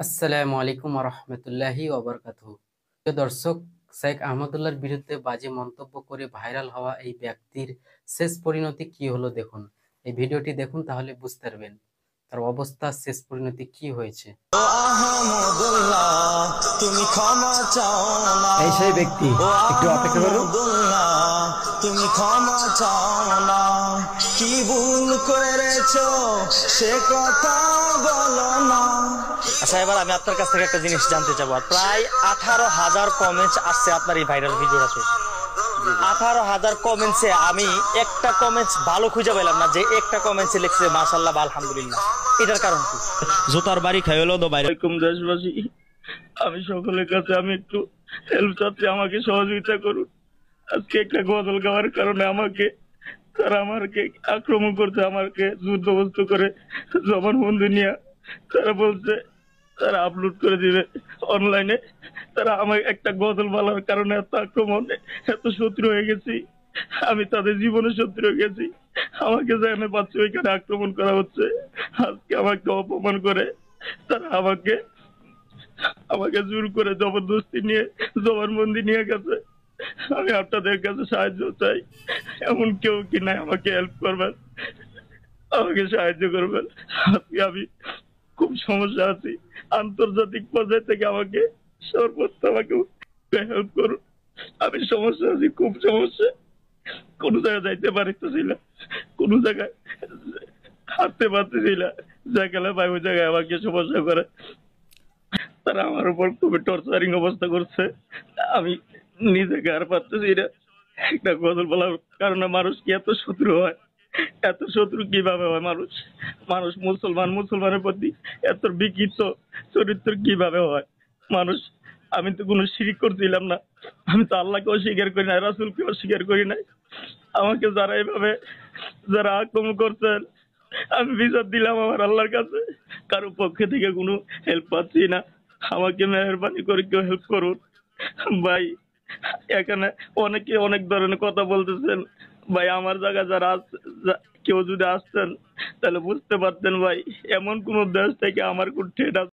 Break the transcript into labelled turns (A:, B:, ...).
A: আসসালামু আলাইকুম রহমতুল্লাহি ওবরকাতুহু। প্রিয় দর্শক, শেখ আহমদুল্লাহর বিরুদ্ধে বাজে মন্তব্য করে ভাইরাল হওয়া এই ব্যক্তির শেষ পরিণতি কি হলো দেখুন। এই ভিডিওটি দেখুন, তাহলে বুঝতে পারবেন তার অবস্থা, শেষ পরিণতি কি হয়েছে।
B: তুমি ক্ষমা চাও না,
C: এই সেই ব্যক্তি, একটু অপেক্ষা করুন।
B: তুমি ক্ষমা চাও না, কি ভুল করেছো সে কথা বলো না। আচ্ছা, এবার আমি আপনার কাছ থেকে একটা জিনিস জানতে চাবো। প্রায় 18,000 কমেন্টস আসছে আপনার এই ভাইরাল ভিডিওটাতে। 18,000 কমেন্টসে আমি একটা কমেন্টস ভালো খুঁজে পেলাম না, যে একটা কমেন্টসে লিখছে মাশাআল্লাহ বা আলহামদুলিল্লাহ। এটার কারণ কি? জোতার বাড়ি খাই হলো তো বাইরে। দেশবাসী, আমি সকলের কাছে আমি একটু হেল্প চাচ্ছি, আমাকে সহযোগিতা করুন। আজকে একটা গজল গাওয়ার কারণে তারা আমাকে আক্রমণ করছে, আমাকে যুদ্ধবস্ত করে জবানবন্দি নিয়ে তারা বলছে তারা আপলোড করে দিবে অনলাইনে। তারা আমাকে একটা গজল বলার কারণে এত আক্রমণ, এত শত্রু হয়ে গেছি, আমি তাদের জীবনে শত্রু হয়ে গেছি। আমাকে যেখানে পাচ্ছে ওইখানে আক্রমণ করা হচ্ছে। আজকে আমাকে অপমান করে তারা আমাকে জোর করে জবরদস্তি নিয়ে জবানবন্দি নিয়ে গেছে। আমি আপনাদের কাছে সাহায্য চাই, এমন কেউ কি নাই আমাকে হেল্প করবেন, আমাকে সাহায্য করবেন। আজকে আমি খুব সমস্যা আছি, আন্তর্জাতিক পর্যায়ে থেকে আমাকে সর্বোচ্চ আমাকে হেল্প করুন। আমি সমস্যা আছি, খুব সমস্যা। কোনো জায়গায় যাইতে পারতেছি না, কোনো জায়গায় হাঁটতে পারতেছি না, জায়গা পাই ওই জায়গায় আমাকে সমস্যা করে। তারা আমার উপর খুবই টর্চারিং অবস্থা করছে। আমি নিজেকে আর পারতেছি না। একটা গজল বলার কারণে মানুষ কি এত শত্রু হয়? এত শত্রু কিভাবে হয়? মানুষ মুসলমানের প্রতি এত বিকৃত চরিত্র কিভাবে হয়? মানুষ, আমি তো কোনো শিরিক করছিলাম না, আমি তো আল্লাহকে অস্বীকার করি নাই, রাসূলকে অস্বীকার করি নাই। আমাকে যারা আক্রমণ করছেন, আমি বিচার দিলাম আমার আল্লাহর কাছে। কারো পক্ষে থেকে কোনো হেল্প পাচ্ছি না, আমাকে মেহেরবানি করে কেউ হেল্প করুন ভাই। এখানে অনেকে অনেক ধরনের কথা বলতেছেন ভাই। আমার জায়গায় কেউ যদি আসতেন তাহলে বুঝতে পারতেন ভাই, এমন কোন দেশ থেকে আমার কোন